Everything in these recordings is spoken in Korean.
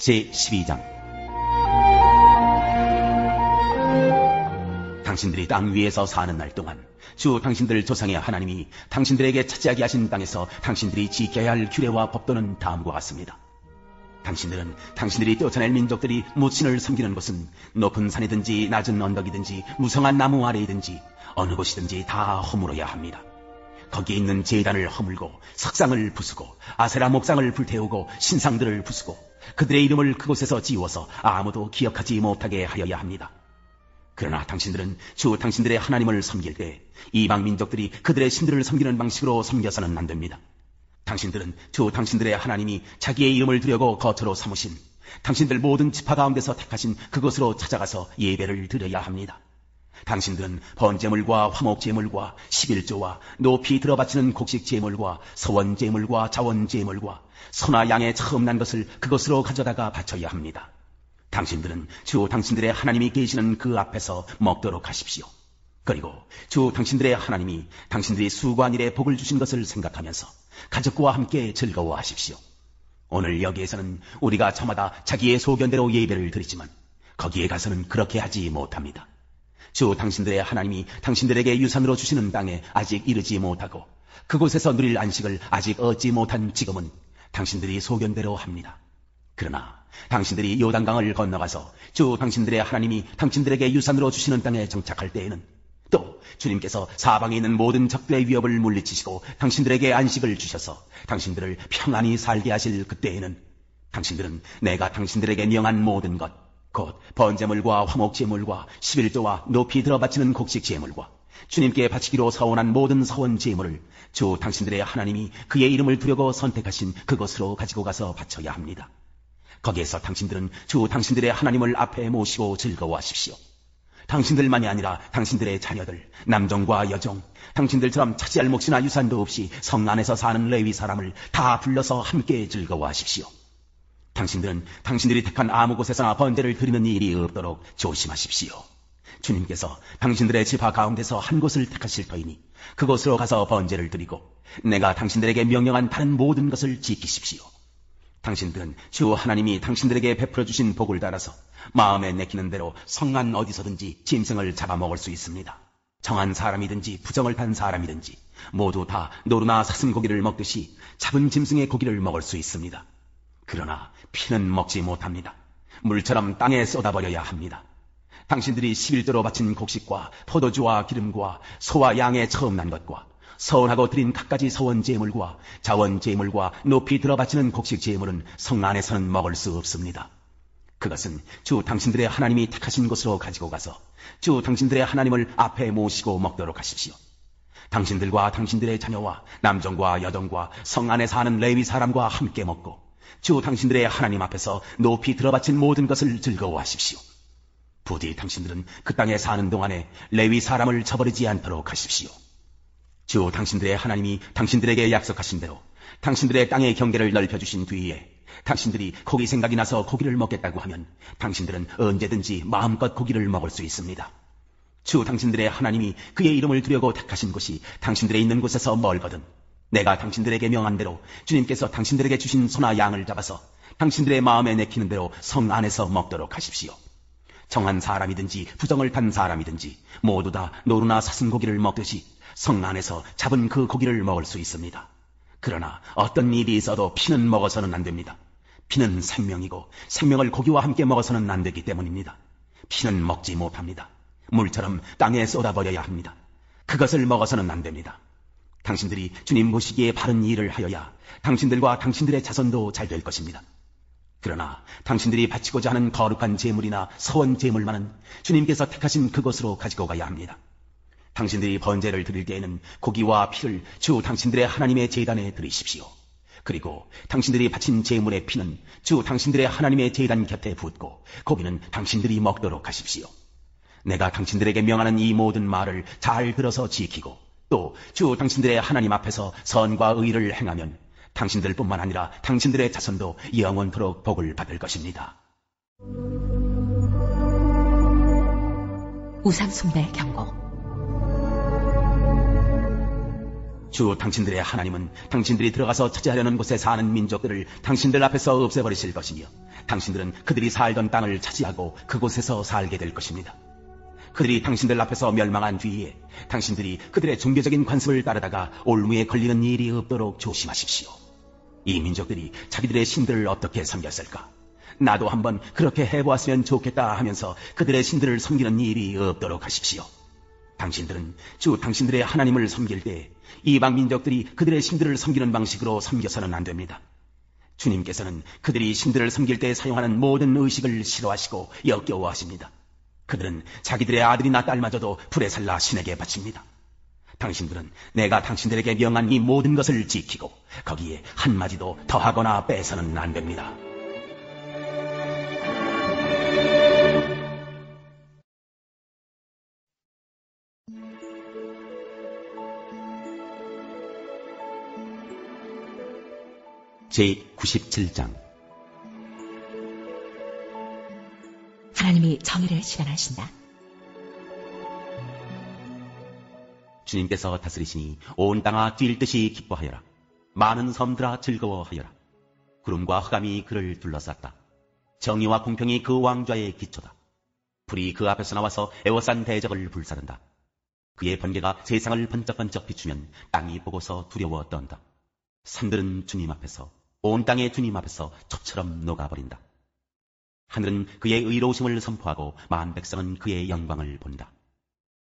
제12장. 당신들이 땅 위에서 사는 날 동안 주 당신들 조상의 하나님이 당신들에게 차지하게 하신 땅에서 당신들이 지켜야 할 규례와 법도는 다음과 같습니다. 당신들은 당신들이 쫓아낼 민족들이 무신을 섬기는 곳은 높은 산이든지 낮은 언덕이든지 무성한 나무 아래이든지 어느 곳이든지 다 허물어야 합니다. 거기에 있는 제단을 허물고 석상을 부수고 아세라 목상을 불태우고 신상들을 부수고 그들의 이름을 그곳에서 지워서 아무도 기억하지 못하게 하여야 합니다. 그러나 당신들은 주 당신들의 하나님을 섬길 때 이방 민족들이 그들의 신들을 섬기는 방식으로 섬겨서는 안 됩니다. 당신들은 주 당신들의 하나님이 자기의 이름을 두려고 거처로 삼으신 당신들 모든 지파 가운데서 택하신 그곳으로 찾아가서 예배를 드려야 합니다. 당신들은 번제물과 화목제물과 11조와 높이 들어바치는 곡식제물과 서원제물과 자원제물과 소나 양의 처음 난 것을 그곳으로 가져다가 바쳐야 합니다. 당신들은 주 당신들의 하나님이 계시는 그 앞에서 먹도록 하십시오. 그리고 주 당신들의 하나님이 당신들이 수고한 일에 복을 주신 것을 생각하면서 가족과 함께 즐거워하십시오. 오늘 여기에서는 우리가 저마다 자기의 소견대로 예배를 드리지만 거기에 가서는 그렇게 하지 못합니다. 주 당신들의 하나님이 당신들에게 유산으로 주시는 땅에 아직 이르지 못하고 그곳에서 누릴 안식을 아직 얻지 못한 지금은 당신들이 소견대로 합니다. 그러나 당신들이 요단강을 건너가서 주 당신들의 하나님이 당신들에게 유산으로 주시는 땅에 정착할 때에는 또 주님께서 사방에 있는 모든 적들의 위협을 물리치시고 당신들에게 안식을 주셔서 당신들을 평안히 살게 하실 그때에는 당신들은 내가 당신들에게 명한 모든 것, 곧 번제물과 화목제물과 11조와 높이 들어바치는 곡식제물과 주님께 바치기로 서원한 모든 서원제물을 주 당신들의 하나님이 그의 이름을 두려고 선택하신 그곳으로 가지고 가서 바쳐야 합니다. 거기에서 당신들은 주 당신들의 하나님을 앞에 모시고 즐거워하십시오. 당신들만이 아니라 당신들의 자녀들, 남종과 여종, 당신들처럼 차지할 몫이나 유산도 없이 성 안에서 사는 레위 사람을 다 불러서 함께 즐거워하십시오. 당신들은 당신들이 택한 아무 곳에서나 번제를 드리는 일이 없도록 조심하십시오. 주님께서 당신들의 지파 가운데서 한 곳을 택하실 터이니 그곳으로 가서 번제를 드리고 내가 당신들에게 명령한 다른 모든 것을 지키십시오. 당신들은 주 하나님이 당신들에게 베풀어 주신 복을 따라서 마음에 내키는 대로 성안 어디서든지 짐승을 잡아먹을 수 있습니다. 정한 사람이든지 부정을 탄 사람이든지 모두 다 노루나 사슴 고기를 먹듯이 잡은 짐승의 고기를 먹을 수 있습니다. 그러나 피는 먹지 못합니다. 물처럼 땅에 쏟아버려야 합니다. 당신들이 11조로 바친 곡식과 포도주와 기름과 소와 양의 처음 난 것과 서원하고 드린 갖가지 서원제물과 자원제물과 높이 들어바치는 곡식제물은 성 안에서는 먹을 수 없습니다. 그것은 주 당신들의 하나님이 택하신 곳으로 가지고 가서 주 당신들의 하나님을 앞에 모시고 먹도록 하십시오. 당신들과 당신들의 자녀와 남종과 여종과 성 안에 사는 레위 사람과 함께 먹고 주 당신들의 하나님 앞에서 높이 들어바친 모든 것을 즐거워하십시오. 부디 당신들은 그 땅에 사는 동안에 레위 사람을 저버리지 않도록 하십시오. 주 당신들의 하나님이 당신들에게 약속하신 대로 당신들의 땅의 경계를 넓혀주신 뒤에 당신들이 고기 생각이 나서 고기를 먹겠다고 하면 당신들은 언제든지 마음껏 고기를 먹을 수 있습니다. 주 당신들의 하나님이 그의 이름을 두려고 택하신 곳이 당신들의 있는 곳에서 멀거든 내가 당신들에게 명한 대로 주님께서 당신들에게 주신 소나 양을 잡아서 당신들의 마음에 내키는 대로 성 안에서 먹도록 하십시오. 정한 사람이든지 부정을 탄 사람이든지 모두 다 노루나 사슴 고기를 먹듯이 성 안에서 잡은 그 고기를 먹을 수 있습니다. 그러나 어떤 일이 있어도 피는 먹어서는 안 됩니다. 피는 생명이고 생명을 고기와 함께 먹어서는 안 되기 때문입니다. 피는 먹지 못합니다. 물처럼 땅에 쏟아버려야 합니다. 그것을 먹어서는 안 됩니다. 당신들이 주님 보시기에 바른 일을 하여야 당신들과 당신들의 자손도 잘 될 것입니다. 그러나 당신들이 바치고자 하는 거룩한 제물이나 서원 제물만은 주님께서 택하신 그곳으로 가지고 가야 합니다. 당신들이 번제를 드릴 때에는 고기와 피를 주 당신들의 하나님의 제단에 드리십시오. 그리고 당신들이 바친 제물의 피는 주 당신들의 하나님의 제단 곁에 붓고 고기는 당신들이 먹도록 하십시오. 내가 당신들에게 명하는 이 모든 말을 잘 들어서 지키고 또 주 당신들의 하나님 앞에서 선과 의를 행하면 당신들뿐만 아니라 당신들의 자손도 영원토록 복을 받을 것입니다. 우상 숭배 경고. 주 당신들의 하나님은 당신들이 들어가서 차지하려는 곳에 사는 민족들을 당신들 앞에서 없애버리실 것이며 당신들은 그들이 살던 땅을 차지하고 그곳에서 살게 될 것입니다. 그들이 당신들 앞에서 멸망한 뒤에 당신들이 그들의 종교적인 관습을 따르다가 올무에 걸리는 일이 없도록 조심하십시오. 이 민족들이 자기들의 신들을 어떻게 섬겼을까? 나도 한번 그렇게 해보았으면 좋겠다 하면서 그들의 신들을 섬기는 일이 없도록 하십시오. 당신들은 주 당신들의 하나님을 섬길 때 이방 민족들이 그들의 신들을 섬기는 방식으로 섬겨서는 안 됩니다. 주님께서는 그들이 신들을 섬길 때 사용하는 모든 의식을 싫어하시고 역겨워하십니다. 그들은 자기들의 아들이나 딸마저도 불에 살라 신에게 바칩니다. 당신들은 내가 당신들에게 명한 이 모든 것을 지키고 거기에 한마디도 더하거나 빼서는 안 됩니다. 제97장 하나님이 정의를 실현하신다. 주님께서 다스리시니 온 땅아 뛸 듯이 기뻐하여라. 많은 섬들아 즐거워하여라. 구름과 흑암이 그를 둘러쌌다. 정의와 공평이 그 왕좌의 기초다. 불이 그 앞에서 나와서 애워싼 대적을 불사른다. 그의 번개가 세상을 번쩍번쩍 비추면 땅이 보고서 두려워 떤다. 산들은 주님 앞에서, 온 땅의 주님 앞에서 첩처럼 녹아버린다. 하늘은 그의 의로우심을 선포하고 만 백성은 그의 영광을 본다.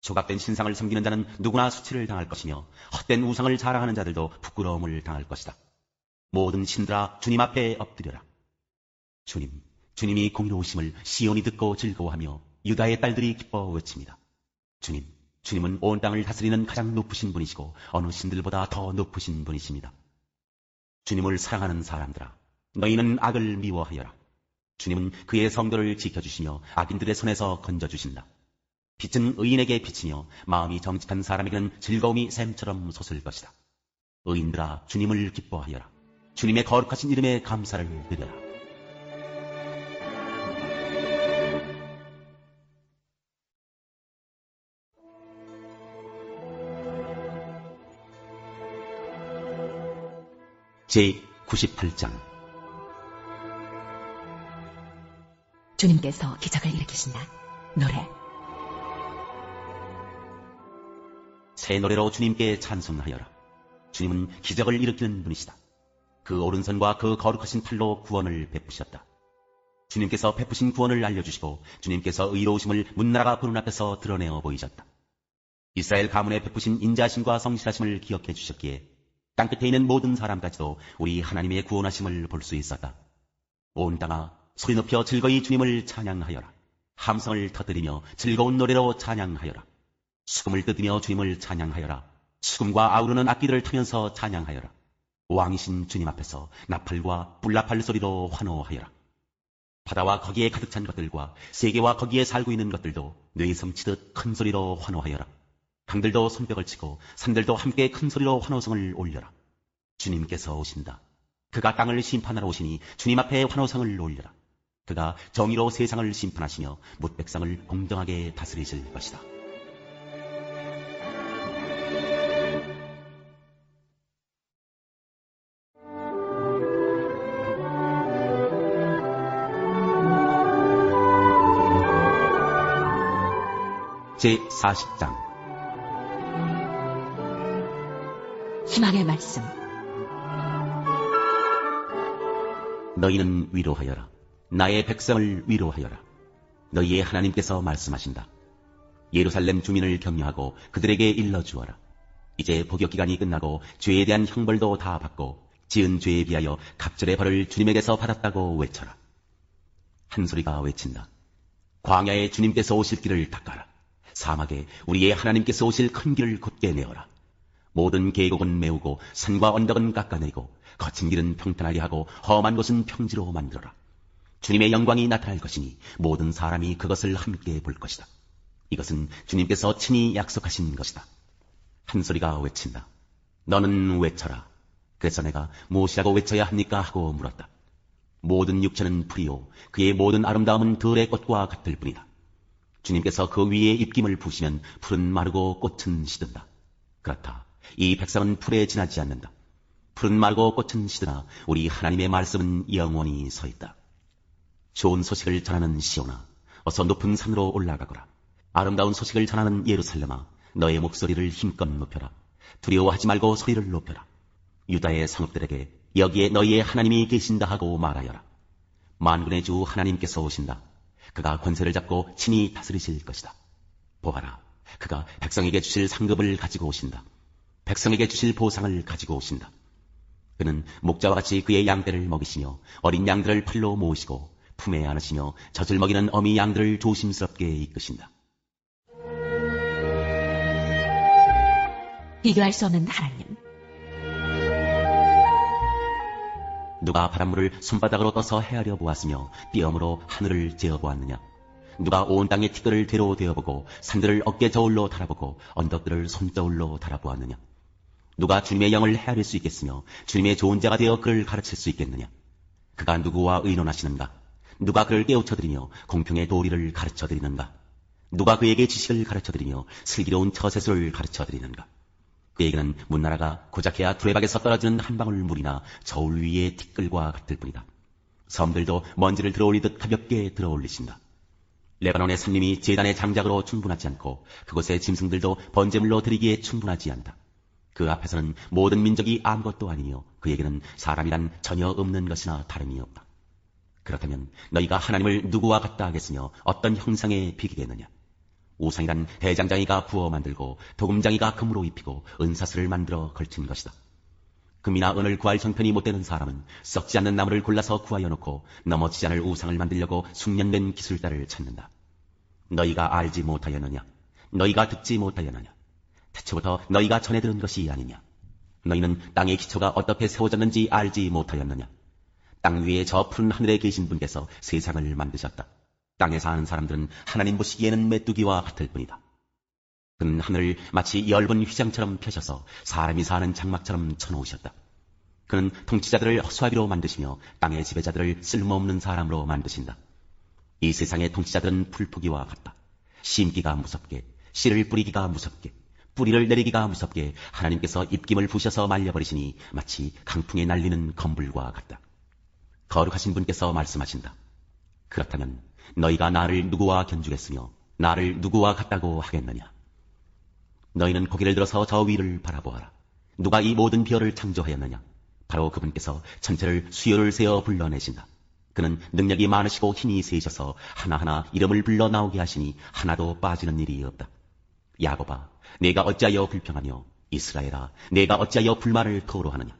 조각된 신상을 섬기는 자는 누구나 수치를 당할 것이며 헛된 우상을 자랑하는 자들도 부끄러움을 당할 것이다. 모든 신들아 주님 앞에 엎드려라. 주님이 공의로우심을 시온이 듣고 즐거워하며 유다의 딸들이 기뻐 외칩니다. 주님은 온 땅을 다스리는 가장 높으신 분이시고 어느 신들보다 더 높으신 분이십니다. 주님을 사랑하는 사람들아, 너희는 악을 미워하여라. 주님은 그의 성도를 지켜주시며 악인들의 손에서 건져주신다. 빛은 의인에게 비치며 마음이 정직한 사람에게는 즐거움이 샘처럼 솟을 것이다. 의인들아 주님을 기뻐하여라. 주님의 거룩하신 이름에 감사를 드려라. 제98장 주님께서 기적을 일으키신다. 노래. 새 노래로 주님께 찬송하여라. 주님은 기적을 일으키는 분이시다. 그 오른손과 그 거룩하신 팔로 구원을 베푸셨다. 주님께서 베푸신 구원을 알려주시고 주님께서 의로우심을 문나라가 보는 앞에서 드러내어 보이셨다. 이스라엘 가문에 베푸신 인자하심과 성실하심을 기억해 주셨기에 땅끝에 있는 모든 사람까지도 우리 하나님의 구원하심을 볼 수 있었다. 온 땅아 소리 높여 즐거이 주님을 찬양하여라. 함성을 터뜨리며 즐거운 노래로 찬양하여라. 수금을 뜯으며 주님을 찬양하여라. 수금과 아우르는 악기들을 타면서 찬양하여라. 왕이신 주님 앞에서 나팔과 뿔나팔 소리로 환호하여라. 바다와 거기에 가득 찬 것들과 세계와 거기에 살고 있는 것들도 뇌성치듯 큰 소리로 환호하여라. 강들도 손뼉을 치고 산들도 함께 큰 소리로 환호성을 올려라. 주님께서 오신다. 그가 땅을 심판하러 오시니 주님 앞에 환호성을 올려라. 그가 정의로 세상을 심판하시며 뭇백성을 공정하게 다스리실 것이다. 제40장 희망의 말씀. 너희는 위로하여라. 나의 백성을 위로하여라. 너희의 하나님께서 말씀하신다. 예루살렘 주민을 격려하고 그들에게 일러주어라. 이제 복역기간이 끝나고 죄에 대한 형벌도 다 받고 지은 죄에 비하여 갑절의 벌을 주님에게서 받았다고 외쳐라. 한 소리가 외친다. 광야에 주님께서 오실 길을 닦아라. 사막에 우리의 하나님께서 오실 큰 길을 곧게 내어라. 모든 계곡은 메우고 산과 언덕은 깎아내리고 거친 길은 평탄하게 하고 험한 곳은 평지로 만들어라. 주님의 영광이 나타날 것이니 모든 사람이 그것을 함께 볼 것이다. 이것은 주님께서 친히 약속하신 것이다. 한 소리가 외친다. 너는 외쳐라. 그래서 내가 무엇이라고 외쳐야 합니까? 하고 물었다. 모든 육체는 풀이요 그의 모든 아름다움은 들의 꽃과 같을 뿐이다. 주님께서 그 위에 입김을 부시면 풀은 마르고 꽃은 시든다. 그렇다. 이 백성은 풀에 지나지 않는다. 풀은 마르고 꽃은 시드나 우리 하나님의 말씀은 영원히 서 있다. 좋은 소식을 전하는 시온아, 어서 높은 산으로 올라가거라. 아름다운 소식을 전하는 예루살렘아, 너의 목소리를 힘껏 높여라. 두려워하지 말고 소리를 높여라. 유다의 성읍들에게 여기에 너희의 하나님이 계신다 하고 말하여라. 만군의 주 하나님께서 오신다. 그가 권세를 잡고 친히 다스리실 것이다. 보아라, 그가 백성에게 주실 상급을 가지고 오신다. 백성에게 주실 보상을 가지고 오신다. 그는 목자와 같이 그의 양떼를 먹이시며 어린 양들을 팔로 모으시고 품에 안으시며 젖을 먹이는 어미 양들을 조심스럽게 이끄신다. 비교할 수 없는 하나님. 누가 바닷물을 손바닥으로 떠서 헤아려 보았으며 띄엄으로 하늘을 재어보았느냐? 누가 온 땅의 티끌을 대로 되어보고 산들을 어깨 저울로 달아보고 언덕들을 손저울로 달아보았느냐? 누가 주님의 영을 헤아릴 수 있겠으며 주님의 좋은 자가 되어 그를 가르칠 수 있겠느냐? 그가 누구와 의논하시는가? 누가 그를 깨우쳐드리며 공평의 도리를 가르쳐드리는가? 누가 그에게 지식을 가르쳐드리며 슬기로운 처세술을 가르쳐드리는가? 그에게는 문나라가 고작해야 두레박에서 떨어지는 한 방울 물이나 저울 위의 티끌과 같을 뿐이다. 섬들도 먼지를 들어올리듯 가볍게 들어올리신다. 레바논의 산림이 제단의 장작으로 충분하지 않고 그곳의 짐승들도 번제물로 드리기에 충분하지 않다. 그 앞에서는 모든 민족이 아무것도 아니며 그에게는 사람이란 전혀 없는 것이나 다름이 없다. 그렇다면 너희가 하나님을 누구와 같다 하겠으며 어떤 형상에 비기겠느냐? 우상이란 대장장이가 부어 만들고 도금장이가 금으로 입히고 은사슬을 만들어 걸친 것이다. 금이나 은을 구할 형편이 못되는 사람은 썩지 않는 나무를 골라서 구하여 놓고 넘어지지 않을 우상을 만들려고 숙련된 기술자를 찾는다. 너희가 알지 못하였느냐? 너희가 듣지 못하였느냐? 태초부터 너희가 전해 들은 것이 아니냐? 너희는 땅의 기초가 어떻게 세워졌는지 알지 못하였느냐? 땅 위에 저 푸른 하늘에 계신 분께서 세상을 만드셨다. 땅에 사는 사람들은 하나님 보시기에는 메뚜기와 같을 뿐이다. 그는 하늘을 마치 엷은 휘장처럼 펴셔서 사람이 사는 장막처럼 쳐놓으셨다. 그는 통치자들을 허수아비로 만드시며 땅의 지배자들을 쓸모없는 사람으로 만드신다. 이 세상의 통치자들은 풀푸기와 같다. 심기가 무섭게, 씨를 뿌리기가 무섭게, 뿌리를 내리기가 무섭게 하나님께서 입김을 부셔서 말려버리시니 마치 강풍에 날리는 검불과 같다. 거룩하신 분께서 말씀하신다. 그렇다면 너희가 나를 누구와 견주겠으며 나를 누구와 같다고 하겠느냐? 너희는 고개를 들어서 저 위를 바라보아라. 누가 이 모든 별을 창조하였느냐? 바로 그분께서 천체를 수요를 세어 불러내신다. 그는 능력이 많으시고 힘이 세셔서 하나하나 이름을 불러 나오게 하시니 하나도 빠지는 일이 없다. 야곱아, 내가 어찌하여 불평하며 이스라엘아, 내가 어찌하여 불만을 토로하느냐?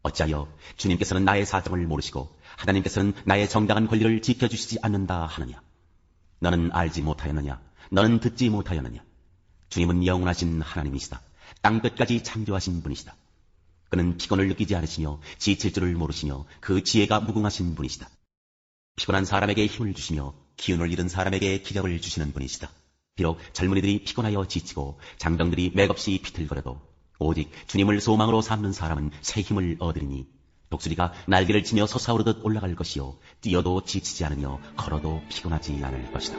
어찌하여 주님께서는 나의 사정을 모르시고 하나님께서는 나의 정당한 권리를 지켜주시지 않는다 하느냐? 너는 알지 못하였느냐? 너는 듣지 못하였느냐? 주님은 영원하신 하나님이시다. 땅끝까지 창조하신 분이시다. 그는 피곤을 느끼지 않으시며 지칠 줄을 모르시며 그 지혜가 무궁하신 분이시다. 피곤한 사람에게 힘을 주시며 기운을 잃은 사람에게 기력을 주시는 분이시다. 비록 젊은이들이 피곤하여 지치고 장정들이 맥없이 비틀거려도 오직 주님을 소망으로 삼는 사람은 새 힘을 얻으리니 독수리가 날개를 치며 솟아오르듯 올라갈 것이요 뛰어도 지치지 않으며 걸어도 피곤하지 않을 것이다.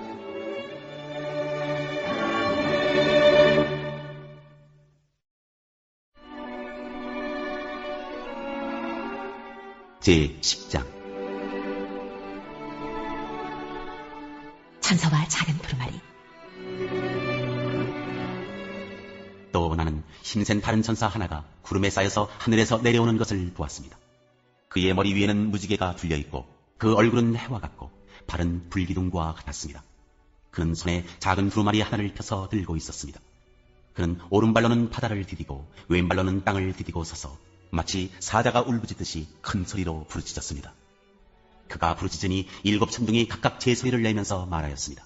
제10장 천사와 작은 두루마리. 또 나는 힘센 다른 천사 하나가 구름에 쌓여서 하늘에서 내려오는 것을 보았습니다. 그의 머리 위에는 무지개가 둘려있고 그 얼굴은 해와 같고 발은 불기둥과 같았습니다. 그는 손에 작은 두루마리 하나를 펴서 들고 있었습니다. 그는 오른발로는 바다를 디디고 왼발로는 땅을 디디고 서서 마치 사자가 울부짖듯이 큰 소리로 부르짖었습니다. 그가 부르짖으니 7 천둥이 각각 제 소리를 내면서 말하였습니다.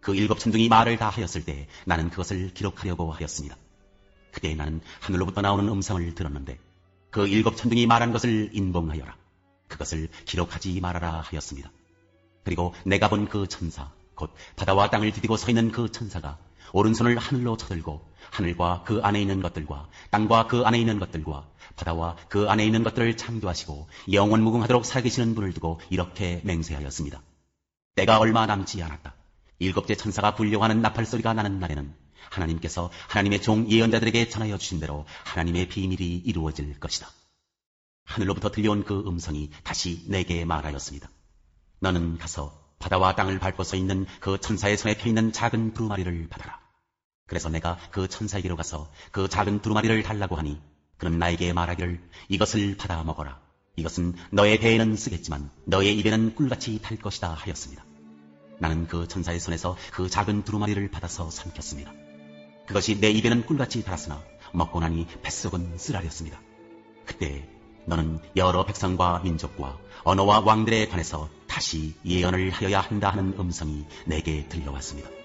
그 7 천둥이 말을 다 하였을 때 나는 그것을 기록하려고 하였습니다. 그때 나는 하늘로부터 나오는 음성을 들었는데 그 7 천둥이 말한 것을 인봉하여라. 그것을 기록하지 말아라 하였습니다. 그리고 내가 본 그 천사, 곧 바다와 땅을 디디고 서 있는 그 천사가 오른손을 하늘로 쳐들고 하늘과 그 안에 있는 것들과 땅과 그 안에 있는 것들과 바다와 그 안에 있는 것들을 창조하시고 영원무궁하도록 살아계시는 분을 두고 이렇게 맹세하였습니다. 때가 얼마 남지 않았다. 7째 천사가 불려하는 나팔 소리가 나는 날에는 하나님께서 하나님의 종 예언자들에게 전하여 주신 대로 하나님의 비밀이 이루어질 것이다. 하늘로부터 들려온 그 음성이 다시 내게 말하였습니다. 너는 가서 바다와 땅을 밟고 서 있는 그 천사의 손에 펴있는 작은 두루마리를 받아라. 그래서 내가 그 천사에게로 가서 그 작은 두루마리를 달라고 하니 그는 나에게 말하기를 이것을 받아 먹어라. 이것은 너의 배에는 쓰겠지만 너의 입에는 꿀같이 달 것이다 하였습니다. 나는 그 천사의 손에서 그 작은 두루마리를 받아서 삼켰습니다. 그것이 내 입에는 꿀같이 달았으나 먹고 나니 뱃속은 쓰라렸습니다. 그때 너는 여러 백성과 민족과 언어와 왕들에 관해서 다시 예언을 하여야 한다 하는 음성이 내게 들려왔습니다.